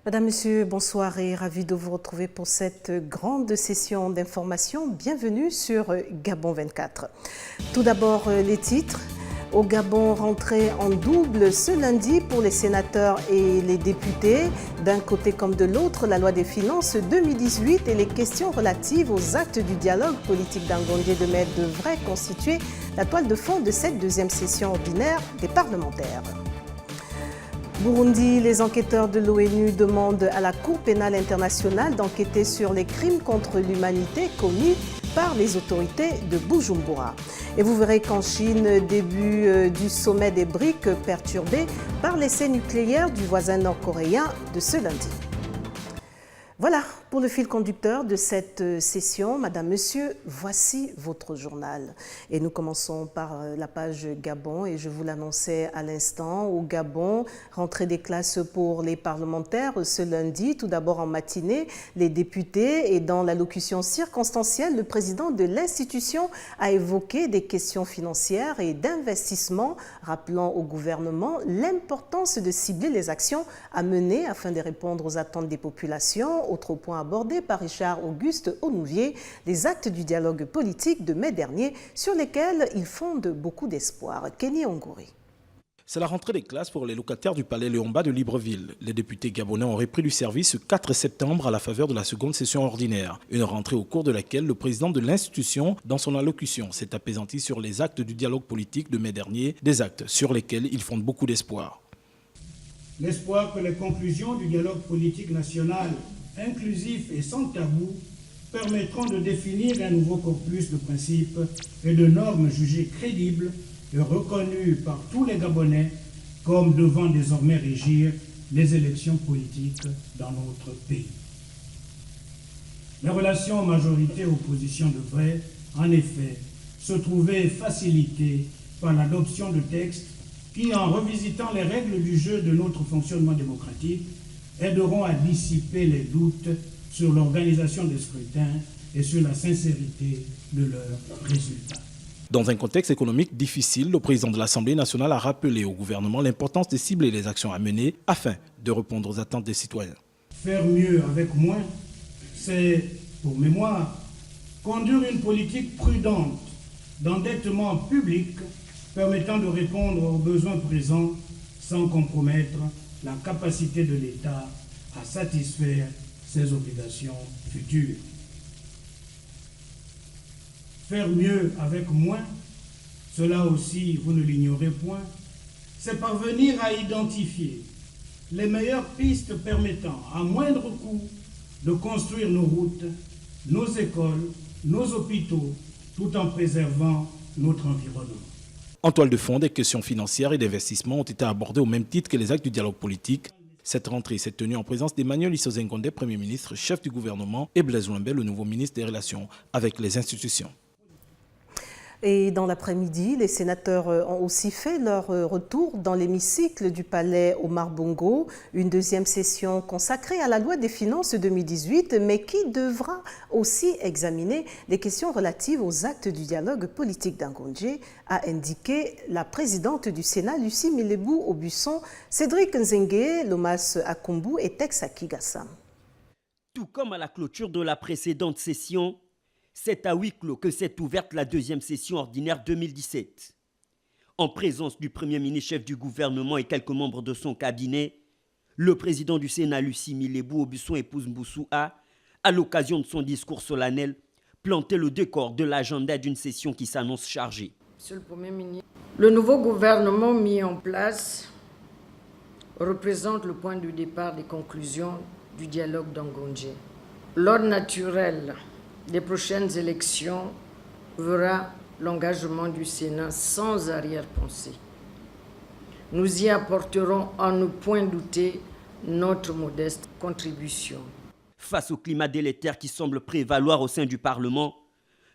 Madame, Monsieur, bonsoir et ravi de vous retrouver pour cette grande session d'information. Bienvenue sur Gabon 24. Tout d'abord, les titres. Au Gabon, rentrée en double ce lundi pour les sénateurs et les députés. D'un côté comme de l'autre, la loi des finances 2018 et les questions relatives aux actes du dialogue politique d'Angondé de Mai devraient constituer la toile de fond de cette deuxième session ordinaire des parlementaires. Burundi, les enquêteurs de l'ONU demandent à la Cour pénale internationale d'enquêter sur les crimes contre l'humanité commis par les autorités de Bujumbura. Et vous verrez qu'en Chine, début du sommet des BRICS perturbé par l'essai nucléaire du voisin nord-coréen de ce lundi. Voilà pour le fil conducteur de cette session. Madame, Monsieur, voici votre journal. Et nous commençons par la page Gabon et je vous l'annonçais à l'instant. Au Gabon, rentrée des classes pour les parlementaires ce lundi. Tout d'abord en matinée, les députés et dans l'allocution circonstancielle, le président de l'institution a évoqué des questions financières et d'investissement, rappelant au gouvernement l'importance de cibler les actions à mener afin de répondre aux attentes des populations. Autre point abordé par Richard Auguste Onouvier, les actes du dialogue politique de mai dernier sur lesquels ils fondent beaucoup d'espoir. Kenny Ongouri. C'est la rentrée des classes pour les locataires du palais Léomba de Libreville. Les députés gabonais ont repris du service ce 4 septembre à la faveur de la seconde session ordinaire. Une rentrée au cours de laquelle le président de l'institution, dans son allocution, s'est apaisanti sur les actes du dialogue politique de mai dernier, des actes sur lesquels ils fondent beaucoup d'espoir. L'espoir que les conclusions du dialogue politique national inclusif et sans tabou permettront de définir un nouveau corpus de principes et de normes jugées crédibles et reconnues par tous les Gabonais comme devant désormais régir les élections politiques dans notre pays. Les relations majorité-opposition devraient, en effet, se trouver facilitées par l'adoption de textes qui, en revisitant les règles du jeu de notre fonctionnement démocratique, aideront à dissiper les doutes sur l'organisation des scrutins et sur la sincérité de leurs résultats. Dans un contexte économique difficile, le président de l'Assemblée nationale a rappelé au gouvernement l'importance de cibler les actions à mener afin de répondre aux attentes des citoyens. Faire mieux avec moins, c'est, pour mémoire, conduire une politique prudente d'endettement public permettant de répondre aux besoins présents sans compromettre la capacité de l'État à satisfaire ses obligations futures. Faire mieux avec moins, cela aussi, vous ne l'ignorez point, c'est parvenir à identifier les meilleures pistes permettant, à moindre coût, de construire nos routes, nos écoles, nos hôpitaux, tout en préservant notre environnement. En toile de fond, des questions financières et d'investissement ont été abordées au même titre que les actes du dialogue politique. Cette rentrée s'est tenue en présence d'Emmanuel Isoze Ngondé, Premier ministre, chef du gouvernement, et Blaise Ouembé, le nouveau ministre des Relations avec les institutions. Et dans l'après-midi, les sénateurs ont aussi fait leur retour dans l'hémicycle du palais Omar Bongo, une deuxième session consacrée à la loi des finances 2018, mais qui devra aussi examiner les questions relatives aux actes du dialogue politique d'Angondé, a indiqué la présidente du Sénat, Lucie Milebou Aubusson, Cédric Nzengue, Lomas Akumbu et Tex Akigassam. Tout comme à la clôture de la précédente session, c'est à huis clos que s'est ouverte la deuxième session ordinaire 2017. En présence du Premier ministre, chef du gouvernement et quelques membres de son cabinet, le président du Sénat, Lucie Milebou Aubusson épouse Mboussou A, à l'occasion de son discours solennel, planté le décor de l'agenda d'une session qui s'annonce chargée. Monsieur le Premier ministre, le nouveau gouvernement mis en place représente le point de départ des conclusions du dialogue d'Angondé. L'ordre naturel des prochaines élections verra l'engagement du Sénat sans arrière-pensée. Nous y apporterons à ne point douter notre modeste contribution. Face au climat délétère qui semble prévaloir au sein du Parlement,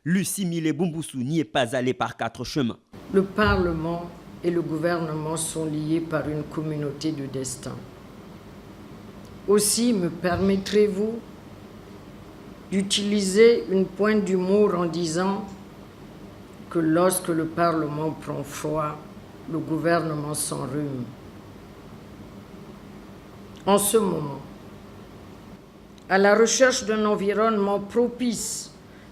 Lucie Milebou Mboussou n'y est pas allée par quatre chemins. Le Parlement et le gouvernement sont liés par une communauté de destin. Aussi, me permettrez-vous d'utiliser une pointe d'humour en disant que lorsque le Parlement prend froid, le gouvernement s'enrhume. En ce moment, à la recherche d'un environnement propice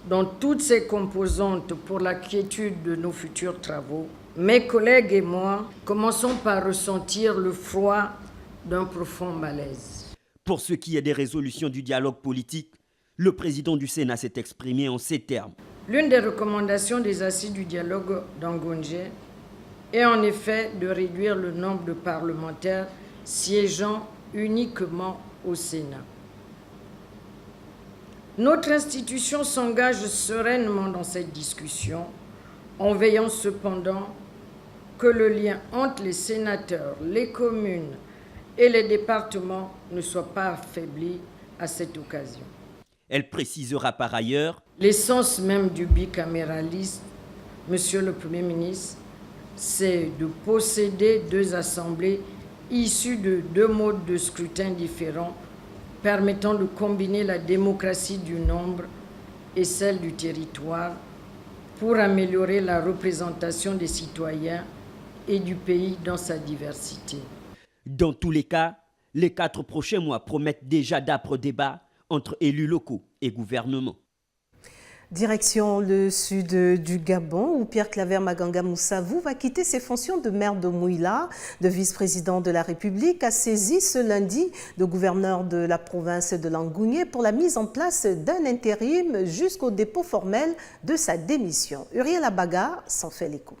dans toutes ses composantes pour la quiétude de nos futurs travaux, mes collègues et moi commençons par ressentir le froid d'un profond malaise. Pour ce qui est des résolutions du dialogue politique, le président du Sénat s'est exprimé en ces termes. L'une des recommandations des assises du dialogue d'Angonje est en effet de réduire le nombre de parlementaires siégeant uniquement au Sénat. Notre institution s'engage sereinement dans cette discussion, en veillant cependant que le lien entre les sénateurs, les communes et les départements ne soit pas affaibli à cette occasion. Elle précisera par ailleurs l'essence même du bicaméralisme, Monsieur le Premier ministre, c'est de posséder deux assemblées issues de deux modes de scrutin différents permettant de combiner la démocratie du nombre et celle du territoire pour améliorer la représentation des citoyens et du pays dans sa diversité. Dans tous les cas, les 4 prochains mois promettent déjà d'âpres débats entre élus locaux et gouvernement. Direction le sud du Gabon, où Pierre Claver Maganga Moussavou va quitter ses fonctions de maire de Mouila. Le vice-président de la République a saisi ce lundi le gouverneur de la province de Langounié pour la mise en place d'un intérim jusqu'au dépôt formel de sa démission. Uriel Abaga s'en fait l'écho.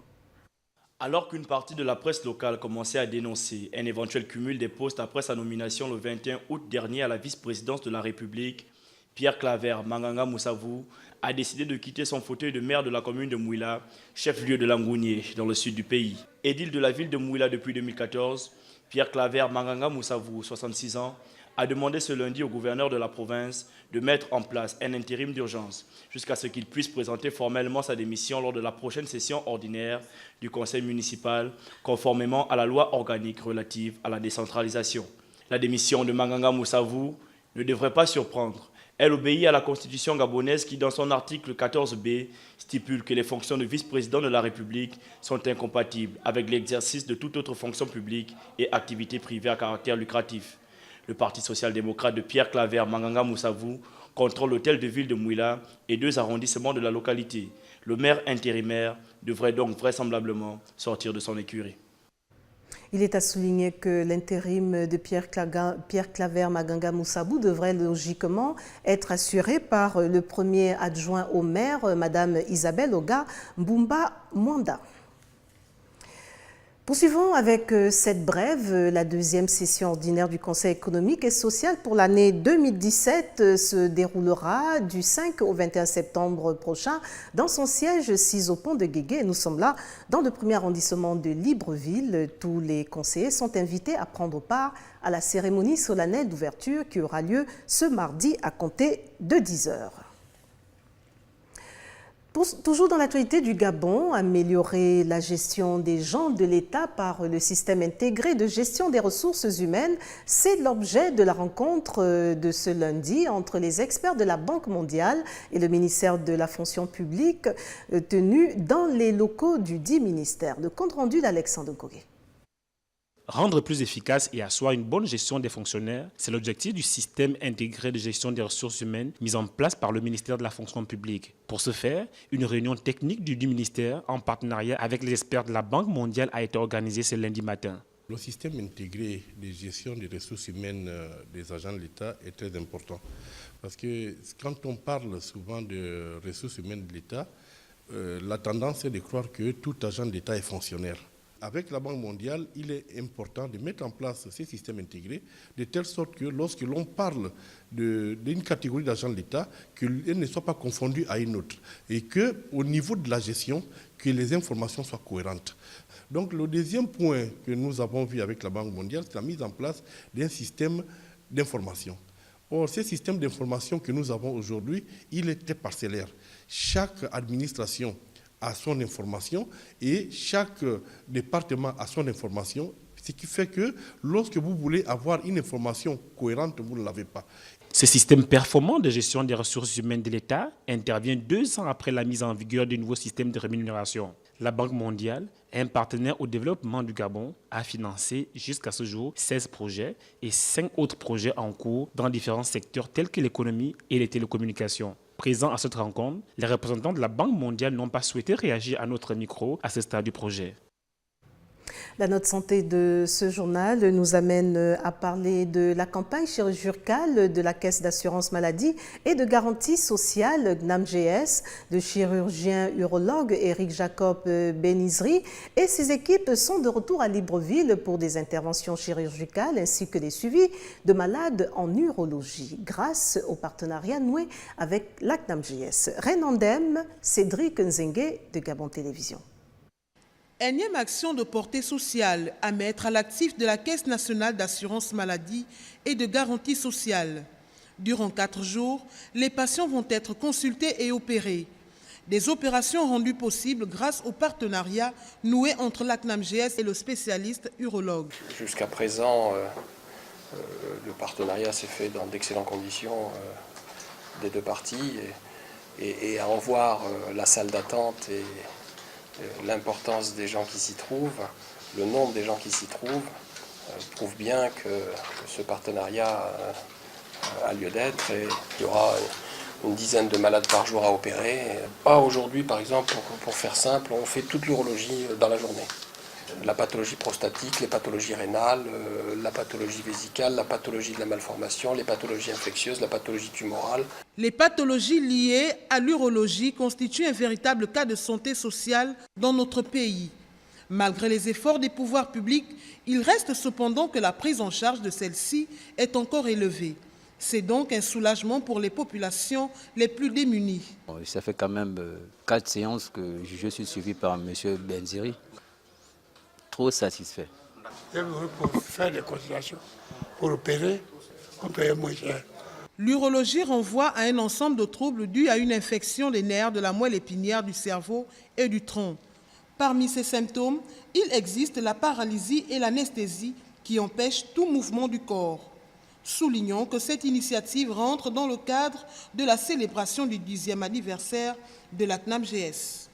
Alors qu'une partie de la presse locale commençait à dénoncer un éventuel cumul des postes après sa nomination le 21 août dernier à la vice-présidence de la République, Pierre Claver Maganga Moussavou a décidé de quitter son fauteuil de maire de la commune de Mouila, chef-lieu de Langounié, dans le sud du pays. Édile de la ville de Mouila depuis 2014, Pierre Claver Maganga Moussavou, 66 ans, a demandé ce lundi au gouverneur de la province de mettre en place un intérim d'urgence jusqu'à ce qu'il puisse présenter formellement sa démission lors de la prochaine session ordinaire du conseil municipal, conformément à la loi organique relative à la décentralisation. La démission de Maganga Moussavou ne devrait pas surprendre. Elle obéit à la constitution gabonaise qui, dans son article 14b, stipule que les fonctions de vice-président de la République sont incompatibles avec l'exercice de toute autre fonction publique et activité privée à caractère lucratif. Le Parti social-démocrate de Pierre Claver Maganga Moussavou contrôle l'hôtel de ville de Mouila et 2 arrondissements de la localité. Le maire intérimaire devrait donc vraisemblablement sortir de son écurie. Il est à souligner que l'intérim de Pierre Claver Maganga Moussavou devrait logiquement être assuré par le premier adjoint au maire, Madame Isabelle Oga Mbumba Mwanda. Poursuivons avec cette brève. La deuxième session ordinaire du Conseil économique et social pour l'année 2017 se déroulera du 5 au 21 septembre prochain dans son siège 6 au pont de Guégué. Nous sommes là dans le premier arrondissement de Libreville. Tous les conseillers sont invités à prendre part à la cérémonie solennelle d'ouverture qui aura lieu ce mardi à compter de 10 h. Toujours dans l'actualité du Gabon, améliorer la gestion des gens de l'État par le système intégré de gestion des ressources humaines, c'est l'objet de la rencontre de ce lundi entre les experts de la Banque mondiale et le ministère de la fonction publique tenue dans les locaux du dit ministère. Le compte rendu d'Alexandre Goguet. Rendre plus efficace et asseoir une bonne gestion des fonctionnaires, c'est l'objectif du système intégré de gestion des ressources humaines mis en place par le ministère de la fonction publique. Pour ce faire, une réunion technique du ministère en partenariat avec les experts de la Banque mondiale a été organisée ce lundi matin. Le système intégré de gestion des ressources humaines des agents de l'État est très important. Parce que quand on parle souvent de ressources humaines de l'État, la tendance est de croire que tout agent de l'État est fonctionnaire. Avec la Banque mondiale, il est important de mettre en place ces systèmes intégrés de telle sorte que lorsque l'on parle d'une catégorie d'agents de l'État, qu'elle ne soit pas confondue à une autre et qu'au niveau de la gestion, que les informations soient cohérentes. Donc le deuxième point que nous avons vu avec la Banque mondiale, c'est la mise en place d'un système d'information. Or, ces systèmes d'information que nous avons aujourd'hui, il est très parcellaire. Chaque administration à son information et chaque département a son information, ce qui fait que lorsque vous voulez avoir une information cohérente, vous ne l'avez pas. Ce système performant de gestion des ressources humaines de l'État intervient 2 ans après la mise en vigueur du nouveau système de rémunération. La Banque mondiale, un partenaire au développement du Gabon, a financé jusqu'à ce jour 16 projets et 5 autres projets en cours dans différents secteurs tels que l'économie et les télécommunications. Présents à cette rencontre, les représentants de la Banque mondiale n'ont pas souhaité réagir à notre micro à ce stade du projet. La note santé de ce journal nous amène à parler de la campagne chirurgicale de la Caisse d'assurance maladie et de garantie sociale GNAM-GS, de chirurgien urologue Éric Jacob Benizri et ses équipes sont de retour à Libreville pour des interventions chirurgicales ainsi que des suivis de malades en urologie grâce au partenariat noué avec la GNAM-GS. Renandem, Cédric Nzengue de Gabon Télévision. Énième action de portée sociale à mettre à l'actif de la Caisse nationale d'assurance maladie et de garantie sociale. Durant 4 jours, les patients vont être consultés et opérés. Des opérations rendues possibles grâce au partenariat noué entre la CNAM-GS et le spécialiste urologue. Jusqu'à présent, le partenariat s'est fait dans d'excellentes conditions des deux parties et à en voir la salle d'attente et l'importance des gens qui s'y trouvent, le nombre des gens qui s'y trouvent, prouve bien que ce partenariat a lieu d'être et il y aura une dizaine de malades par jour à opérer. Aujourd'hui, par exemple, pour faire simple, on fait toute l'urologie dans la journée. La pathologie prostatique, les pathologies rénales, la pathologie vésicale, la pathologie de la malformation, les pathologies infectieuses, la pathologie tumorale. Les pathologies liées à l'urologie constituent un véritable cas de santé sociale dans notre pays. Malgré les efforts des pouvoirs publics, il reste cependant que la prise en charge de celle-ci est encore élevée. C'est donc un soulagement pour les populations les plus démunies. Ça fait quand même 4 séances que je suis suivi par M. Benziri. Trop satisfait. Pour faire des consultations, pour opérer, on paye moins cher. L'urologie renvoie à un ensemble de troubles dus à une infection des nerfs de la moelle épinière du cerveau et du tronc. Parmi ces symptômes, il existe la paralysie et l'anesthésie qui empêchent tout mouvement du corps. Soulignons que cette initiative rentre dans le cadre de la célébration du 10e anniversaire de la CNAM-GS.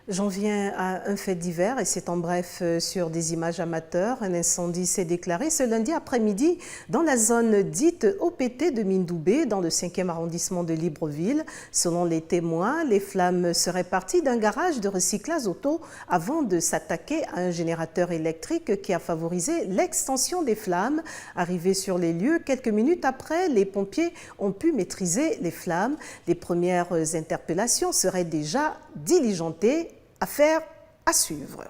J'en viens à un fait divers et c'est en bref sur des images amateurs. Un incendie s'est déclaré ce lundi après-midi dans la zone dite OPT de Mindoubé, dans le 5e arrondissement de Libreville. Selon les témoins, les flammes seraient parties d'un garage de recyclage auto avant de s'attaquer à un générateur électrique qui a favorisé l'extension des flammes. Arrivés sur les lieux, quelques minutes après, les pompiers ont pu maîtriser les flammes. Les premières interpellations seraient déjà diligentées. Affaire à suivre.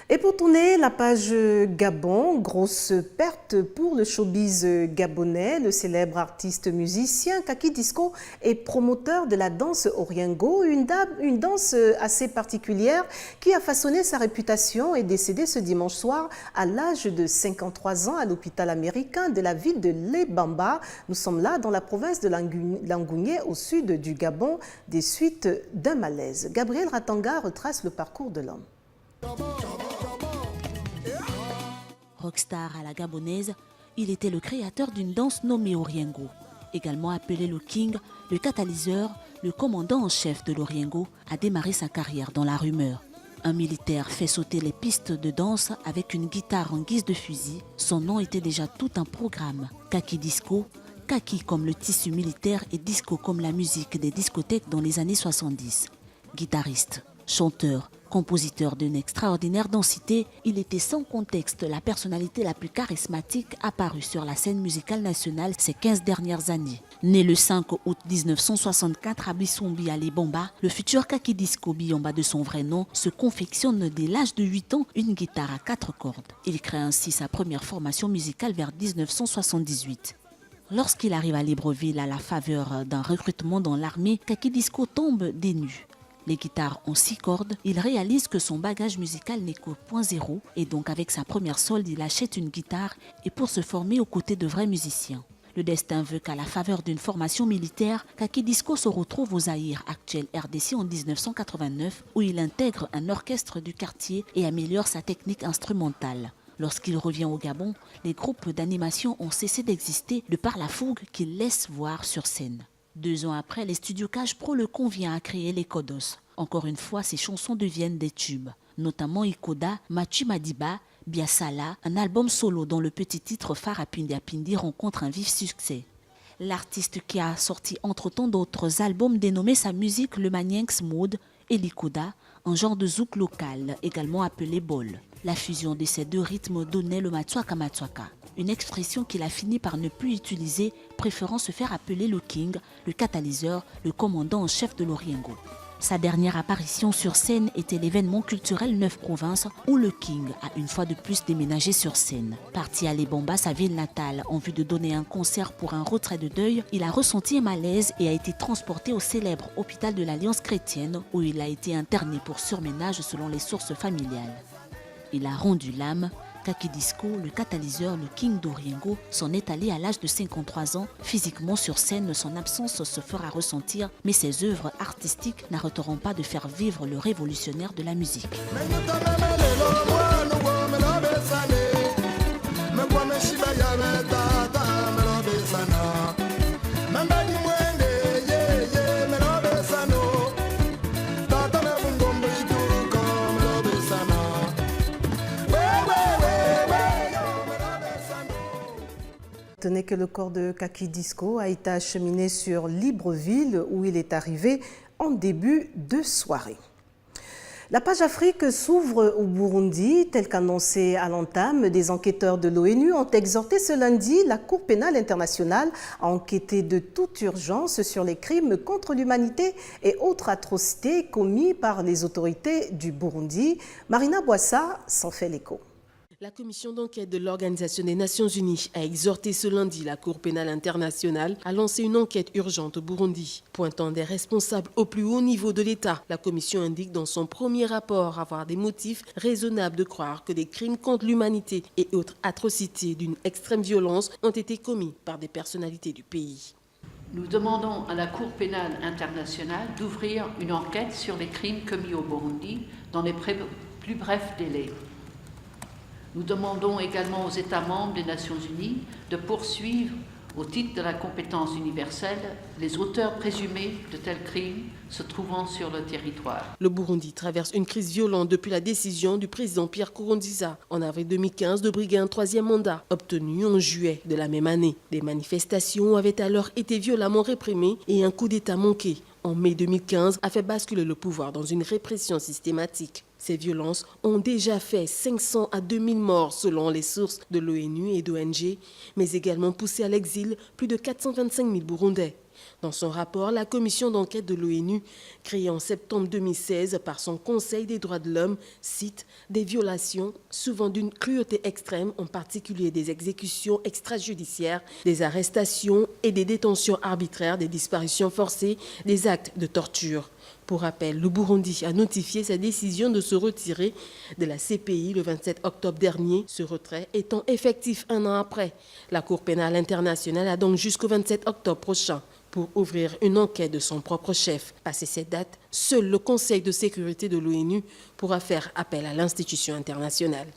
Et pour tourner la page Gabon, grosse perte pour le showbiz gabonais. Le célèbre artiste musicien Kaki Disco est promoteur de la danse Oriengo, une danse assez particulière qui a façonné sa réputation, est décédé ce dimanche soir à l'âge de 53 ans à l'hôpital américain de la ville de Lebamba. Nous sommes là dans la province de Langounié, au sud du Gabon, des suites d'un malaise. Gabriel Ratanga retrace le parcours de l'homme. Rockstar à la gabonaise, il était le créateur d'une danse nommée Oriengo. Également appelé le King, le catalyseur, le commandant en chef de l'Oriengo a démarré sa carrière dans la rumeur. Un militaire fait sauter les pistes de danse avec une guitare en guise de fusil. Son nom était déjà tout un programme. Kaki Disco, Kaki comme le tissu militaire et disco comme la musique des discothèques dans les années 70. Guitariste, chanteur, compositeur d'une extraordinaire densité, il était sans contexte la personnalité la plus charismatique apparue sur la scène musicale nationale ces 15 dernières années. Né le 5 août 1964 à Bissombi à Libomba, le futur Kaki Disco Biyomba de son vrai nom se confectionne dès l'âge de 8 ans une guitare à 4 cordes. Il crée ainsi sa première formation musicale vers 1978. Lorsqu'il arrive à Libreville à la faveur d'un recrutement dans l'armée, Kaki Disco tombe des nues. Les guitares ont 6 cordes, il réalise que son bagage musical n'est qu'au point zéro et donc avec sa première solde, il achète une guitare et pour se former aux côtés de vrais musiciens. Le destin veut qu'à la faveur d'une formation militaire, Kaki Disco se retrouve au Zaïre, actuel RDC en 1989, où il intègre un orchestre du quartier et améliore sa technique instrumentale. Lorsqu'il revient au Gabon, les groupes d'animation ont cessé d'exister de par la fougue qu'il laisse voir sur scène. 2 ans après, les studios Cash Pro le convient à créer les Kodos. Encore une fois, ses chansons deviennent des tubes, notamment Ikoda, Machu Madiba, Biasala, un album solo dont le petit titre phare Apindi Apindi rencontre un vif succès. L'artiste qui a sorti entre tant d'autres albums dénommé sa musique le Manienx Mode et l'Ikoda, un genre de zouk local, également appelé bol. La fusion de ces deux rythmes donnait le Matsuaka Matsuaka, une expression qu'il a fini par ne plus utiliser, préférant se faire appeler le King, le catalyseur, le commandant en chef de l'Oriengo. Sa dernière apparition sur scène était l'événement culturel 9 Provinces où le King a une fois de plus déménagé sur scène. Parti à Lebomba, sa ville natale, en vue de donner un concert pour un retrait de deuil, il a ressenti un malaise et a été transporté au célèbre hôpital de l'Alliance chrétienne où il a été interné pour surménage selon les sources familiales. Il a rendu l'âme. Kaki Disco, le catalyseur, le King d'Oriengo, s'en est allé à l'âge de 53 ans. Physiquement sur scène, son absence se fera ressentir, mais ses œuvres artistiques n'arrêteront pas de faire vivre le révolutionnaire de la musique. Tenez que le corps de Kaki Disco a été acheminé sur Libreville où il est arrivé en début de soirée. La page Afrique s'ouvre au Burundi, tel qu'annoncé à l'entame. Des enquêteurs de l'ONU ont exhorté ce lundi la Cour pénale internationale à enquêter de toute urgence sur les crimes contre l'humanité et autres atrocités commis par les autorités du Burundi. Marina Boissa s'en fait l'écho. La commission d'enquête de l'Organisation des Nations Unies a exhorté ce lundi la Cour pénale internationale à lancer une enquête urgente au Burundi. Pointant des responsables au plus haut niveau de l'État, la commission indique dans son premier rapport avoir des motifs raisonnables de croire que des crimes contre l'humanité et autres atrocités d'une extrême violence ont été commis par des personnalités du pays. Nous demandons à la Cour pénale internationale d'ouvrir une enquête sur les crimes commis au Burundi dans les plus brefs délais. Nous demandons également aux États membres des Nations Unies de poursuivre, au titre de la compétence universelle, les auteurs présumés de tels crimes se trouvant sur le territoire. Le Burundi traverse une crise violente depuis la décision du président Pierre Nkurunziza en avril 2015 de briguer un 3e mandat, obtenu en juillet de la même année. Des manifestations avaient alors été violemment réprimées et un coup d'État manqué en mai 2015 a fait basculer le pouvoir dans une répression systématique. Ces violences ont déjà fait 500 à 2000 morts selon les sources de l'ONU et d'ONG, mais également poussé à l'exil plus de 425 000 Burundais. Dans son rapport, la commission d'enquête de l'ONU, créée en septembre 2016 par son Conseil des droits de l'homme, cite des violations, souvent d'une cruauté extrême, en particulier des exécutions extrajudiciaires, des arrestations et des détentions arbitraires, des disparitions forcées, des actes de torture. Pour rappel, le Burundi a notifié sa décision de se retirer de la CPI le 27 octobre dernier, ce retrait étant effectif un an après. La Cour pénale internationale a donc jusqu'au 27 octobre prochain pour ouvrir une enquête de son propre chef. Passé cette date, seul le Conseil de sécurité de l'ONU pourra faire appel à l'institution internationale.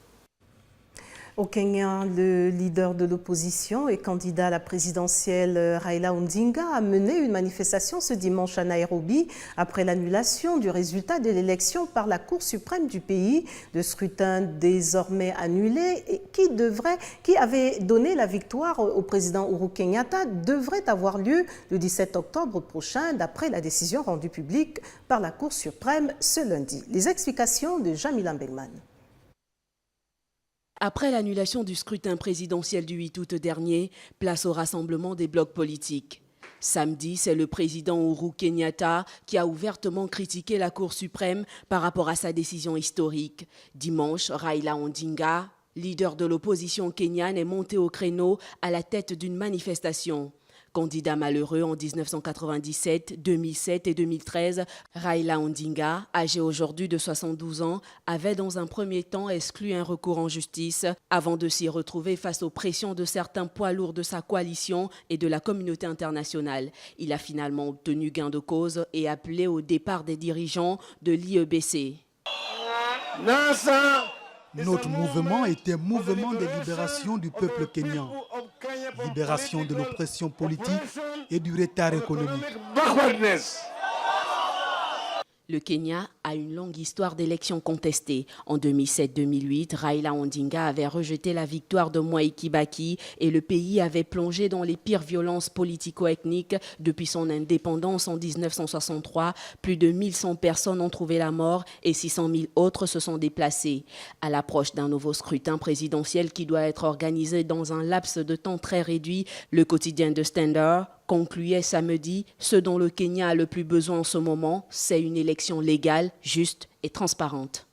Au Kenya, le leader de l'opposition et candidat à la présidentielle Raila Odinga a mené une manifestation ce dimanche à Nairobi après l'annulation du résultat de l'élection par la Cour suprême du pays. Le scrutin désormais annulé et qui avait donné la victoire au président Uhuru Kenyatta devrait avoir lieu le 17 octobre prochain d'après la décision rendue publique par la Cour suprême ce lundi. Les explications de Jamila Mbengman. Après l'annulation du scrutin présidentiel du 8 août dernier, place au rassemblement des blocs politiques. Samedi, c'est le président Uhuru Kenyatta qui a ouvertement critiqué la Cour suprême par rapport à sa décision historique. Dimanche, Raila Odinga, leader de l'opposition kenyane, est monté au créneau à la tête d'une manifestation. Candidat malheureux en 1997, 2007 et 2013, Raila Odinga, âgé aujourd'hui de 72 ans, avait dans un premier temps exclu un recours en justice avant de s'y retrouver face aux pressions de certains poids lourds de sa coalition et de la communauté internationale. Il a finalement obtenu gain de cause et appelé au départ des dirigeants de l'IEBC. Notre mouvement était Mouvement de libération du peuple kényan, libération de l'oppression politique et du retard économique. Le Kenya a une longue histoire d'élections contestées. En 2007-2008, Raila Odinga avait rejeté la victoire de Mwai Kibaki et le pays avait plongé dans les pires violences politico-ethniques depuis son indépendance en 1963. Plus de 1100 personnes ont trouvé la mort et 600 000 autres se sont déplacées. À l'approche d'un nouveau scrutin présidentiel qui doit être organisé dans un laps de temps très réduit, le quotidien The Standard concluait samedi, ce dont le Kenya a le plus besoin en ce moment, c'est une élection légale, juste et transparente.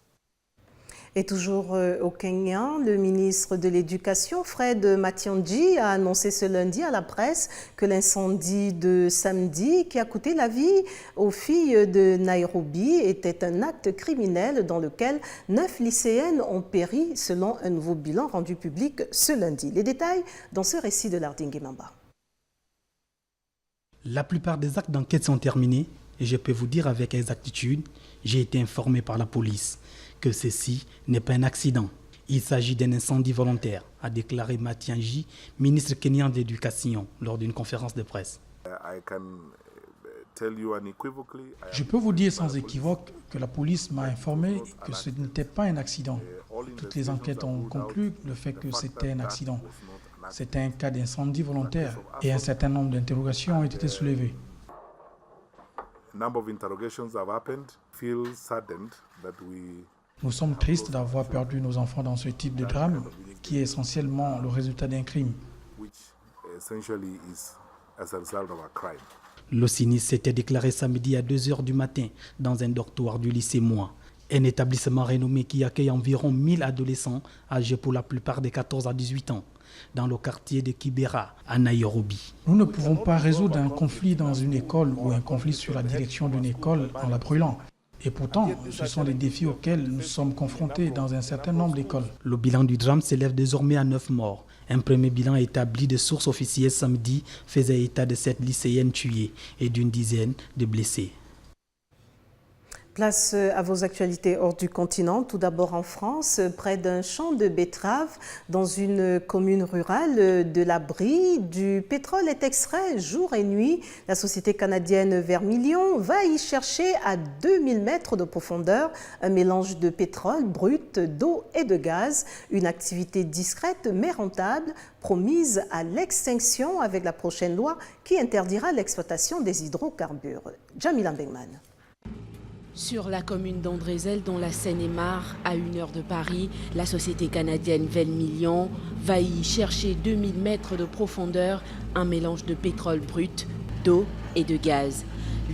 Et toujours au Kenya, le ministre de l'Éducation, Fred Matiang'i, a annoncé ce lundi à la presse que l'incendie de samedi qui a coûté la vie aux filles de Nairobi était un acte criminel dans lequel 9 lycéennes ont péri selon un nouveau bilan rendu public ce lundi. Les détails dans ce récit de Lardingue Mamba. La plupart des actes d'enquête sont terminés et je peux vous dire avec exactitude, j'ai été informé par la police que ceci n'est pas un accident. Il s'agit d'un incendie volontaire, a déclaré Matiang'i, ministre kenyan de l'Éducation, lors d'une conférence de presse. Je peux vous dire sans équivoque que la police m'a informé que ce n'était pas un accident. Toutes les enquêtes ont conclu le fait que c'était un accident. C'était un cas d'incendie volontaire et un certain nombre d'interrogations ont été soulevées. Nous sommes tristes d'avoir perdu nos enfants dans ce type de drame qui est essentiellement le résultat d'un crime. Le sinistre s'était déclaré samedi à 2h du matin dans un dortoir du lycée Moi, un établissement renommé qui accueille environ 1000 adolescents âgés pour la plupart de 14 à 18 ans, dans le quartier de Kibera, à Nairobi. Nous ne pouvons pas résoudre un conflit dans une école ou un conflit sur la direction d'une école en la brûlant. Et pourtant, ce sont des défis auxquels nous sommes confrontés dans un certain nombre d'écoles. Le bilan du drame s'élève désormais à 9 morts. Un premier bilan établi de sources officielles samedi faisait état de 7 lycéennes tuées et d'une dizaine de blessés. Place à vos actualités hors du continent. Tout d'abord en France, près d'un champ de betteraves dans une commune rurale de la Brie, du pétrole est extrait jour et nuit. La société canadienne Vermilion va y chercher à 2000 mètres de profondeur un mélange de pétrole brut, d'eau et de gaz. Une activité discrète mais rentable, promise à l'extinction avec la prochaine loi qui interdira l'exploitation des hydrocarbures. Jamila Bengman. Sur la commune d'Andrézel, dans la Seine-et-Marne, à 1 heure de Paris, la société canadienne Vermilion va y chercher 2000 mètres de profondeur un mélange de pétrole brut, d'eau et de gaz.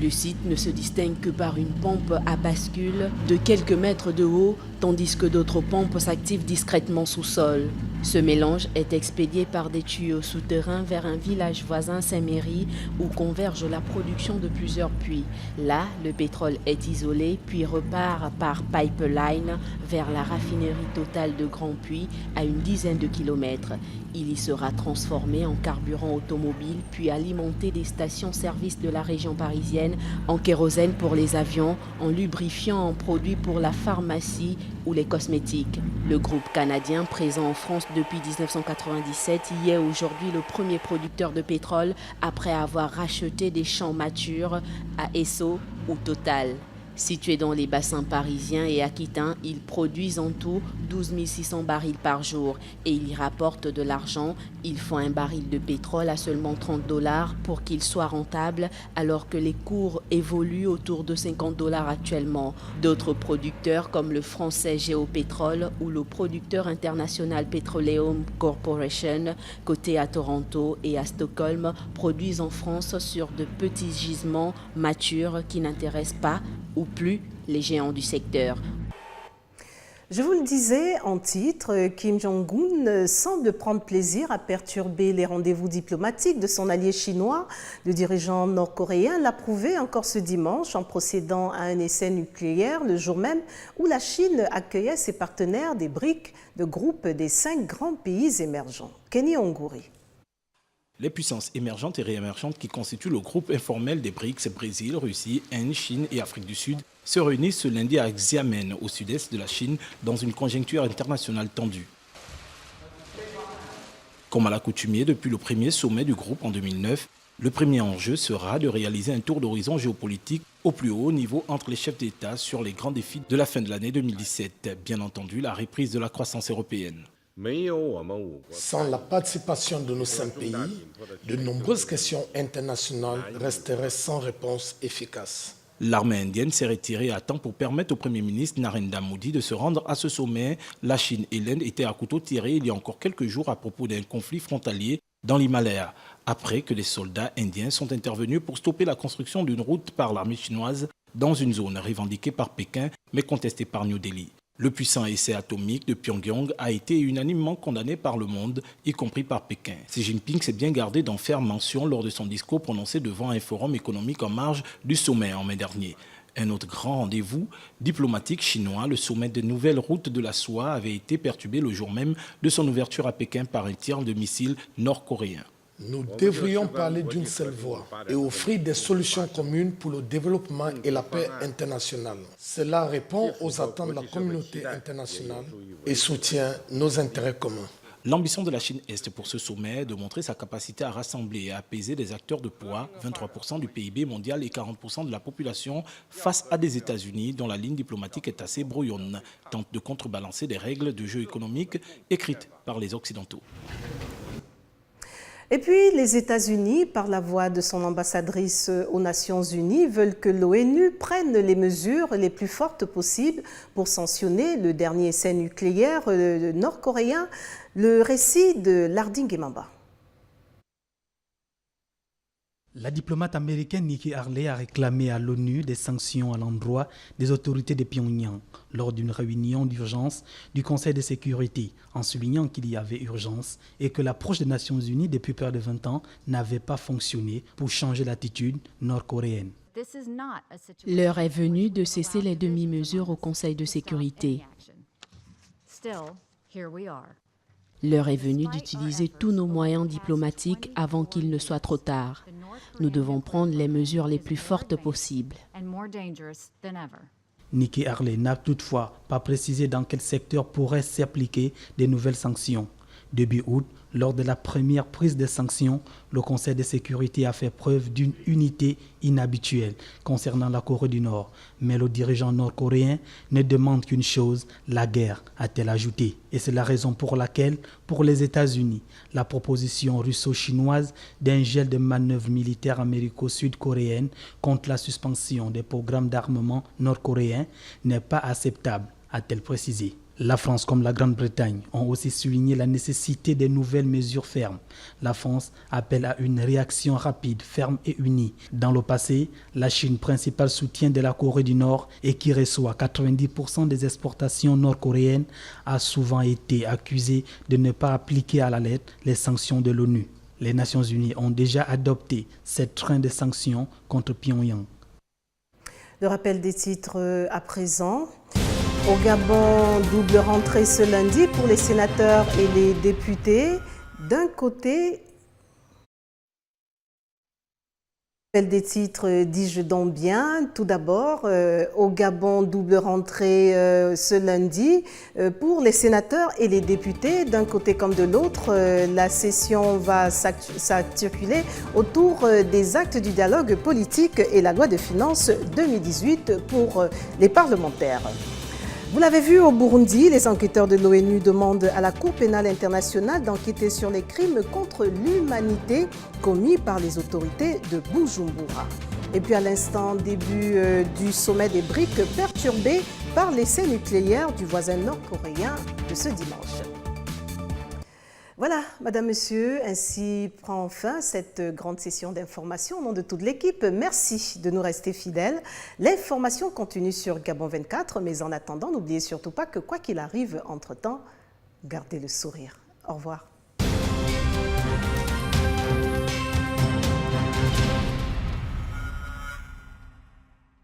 Le site ne se distingue que par une pompe à bascule de quelques mètres de haut, tandis que d'autres pompes s'activent discrètement sous sol. Ce mélange est expédié par des tuyaux souterrains vers un village voisin, Saint-Méry, où converge la production de plusieurs puits. Là, le pétrole est isolé, puis repart par pipeline vers la raffinerie totale de Grand Puy, à une dizaine de kilomètres. Il y sera transformé en carburant automobile, puis alimenté des stations-service de la région parisienne, en kérosène pour les avions, en lubrifiant en produits pour la pharmacie ou les cosmétiques. Le groupe canadien, présent en France depuis 1997, y est aujourd'hui le premier producteur de pétrole après avoir racheté des champs matures à Esso ou Total. Situés dans les bassins parisiens et aquitains, ils produisent en tout 12 600 barils par jour et ils y rapportent de l'argent. Ils font un baril de pétrole à seulement $30 pour qu'il soit rentable alors que les cours évoluent autour de $50 actuellement. D'autres producteurs comme le français Géopétrole ou le producteur international Petroleum Corporation, coté à Toronto et à Stockholm, produisent en France sur de petits gisements matures qui n'intéressent pas ou plus les géants du secteur. Je vous le disais en titre, Kim Jong-un semble prendre plaisir à perturber les rendez-vous diplomatiques de son allié chinois. Le dirigeant nord-coréen l'a prouvé encore ce dimanche en procédant à un essai nucléaire le jour même où la Chine accueillait ses partenaires des BRICS, le groupe des 5 grands pays émergents. Kenny Ongouri. Les puissances émergentes et réémergentes qui constituent le groupe informel des BRICS, Brésil, Russie, Inde, Chine et Afrique du Sud, se réunissent ce lundi à Xiamen, au sud-est de la Chine, dans une conjoncture internationale tendue. Comme à l'accoutumée depuis le premier sommet du groupe en 2009, le premier enjeu sera de réaliser un tour d'horizon géopolitique au plus haut niveau entre les chefs d'État sur les grands défis de la fin de l'année 2017. Bien entendu, la reprise de la croissance européenne. Sans la participation de nos 5 pays, de nombreuses questions internationales resteraient sans réponse efficace. L'armée indienne s'est retirée à temps pour permettre au Premier ministre Narendra Modi de se rendre à ce sommet. La Chine et l'Inde étaient à couteau tiré il y a encore quelques jours à propos d'un conflit frontalier dans l'Himalaya, après que les soldats indiens sont intervenus pour stopper la construction d'une route par l'armée chinoise dans une zone revendiquée par Pékin mais contestée par New Delhi. Le puissant essai atomique de Pyongyang a été unanimement condamné par le monde, y compris par Pékin. Xi Jinping s'est bien gardé d'en faire mention lors de son discours prononcé devant un forum économique en marge du sommet en mai dernier. Un autre grand rendez-vous diplomatique chinois, le sommet des nouvelles routes de la soie, avait été perturbé le jour même de son ouverture à Pékin par un tir de missiles nord-coréen. Nous devrions parler d'une seule voix et offrir des solutions communes pour le développement et la paix internationale. Cela répond aux attentes de la communauté internationale et soutient nos intérêts communs. L'ambition de la Chine Est pour ce sommet est de montrer sa capacité à rassembler et à apaiser des acteurs de poids, 23% du PIB mondial et 40% de la population, face à des États-Unis dont la ligne diplomatique est assez brouillonne, tente de contrebalancer des règles de jeu économique écrites par les Occidentaux. Et puis, les États-Unis, par la voix de son ambassadrice aux Nations Unies, veulent que l'ONU prenne les mesures les plus fortes possibles pour sanctionner le dernier essai nucléaire nord-coréen. Le récit de Lardin Gemamba. La diplomate américaine Nikki Haley a réclamé à l'ONU des sanctions à l'endroit des autorités de Pyongyang lors d'une réunion d'urgence du Conseil de sécurité, en soulignant qu'il y avait urgence et que l'approche des Nations Unies depuis près de 20 ans n'avait pas fonctionné pour changer l'attitude nord-coréenne. L'heure est venue de cesser les demi-mesures au Conseil de sécurité. L'heure est venue d'utiliser tous nos moyens diplomatiques avant qu'il ne soit trop tard. Nous devons prendre les mesures les plus fortes possibles. Nikki Haley n'a toutefois pas précisé dans quel secteur pourraient s'appliquer des nouvelles sanctions. Début août, lors de la première prise des sanctions, le Conseil de sécurité a fait preuve d'une unité inhabituelle concernant la Corée du Nord. Mais le dirigeant nord-coréen ne demande qu'une chose, la guerre, a-t-elle ajouté. Et c'est la raison pour laquelle, pour les États-Unis, la proposition russo-chinoise d'un gel de manœuvres militaires américo-sud-coréennes contre la suspension des programmes d'armement nord-coréens n'est pas acceptable, a-t-elle précisé. La France comme la Grande-Bretagne ont aussi souligné la nécessité de nouvelles mesures fermes. La France appelle à une réaction rapide, ferme et unie. Dans le passé, la Chine, principal soutien de la Corée du Nord et qui reçoit 90% des exportations nord-coréennes, a souvent été accusée de ne pas appliquer à la lettre les sanctions de l'ONU. Les Nations Unies ont déjà adopté cette train de sanctions contre Pyongyang. Le rappel des titres à présent. Au Gabon, double rentrée ce lundi pour les sénateurs et les députés. D'un côté, des titres, dis-je donc bien. Tout d'abord, au Gabon, double rentrée ce lundi pour les sénateurs et les députés. D'un côté comme de l'autre, la session va s'articuler autour des actes du dialogue politique et la loi de finances 2018 pour les parlementaires. Vous l'avez vu au Burundi, les enquêteurs de l'ONU demandent à la Cour pénale internationale d'enquêter sur les crimes contre l'humanité commis par les autorités de Bujumbura. Et puis à l'instant, début du sommet des BRICS perturbé par l'essai nucléaire du voisin nord-coréen de ce dimanche. Voilà, Madame, Monsieur, ainsi prend fin cette grande session d'information au nom de toute l'équipe. Merci de nous rester fidèles. L'information continue sur Gabon 24, mais en attendant, n'oubliez surtout pas que quoi qu'il arrive entre-temps, gardez le sourire. Au revoir.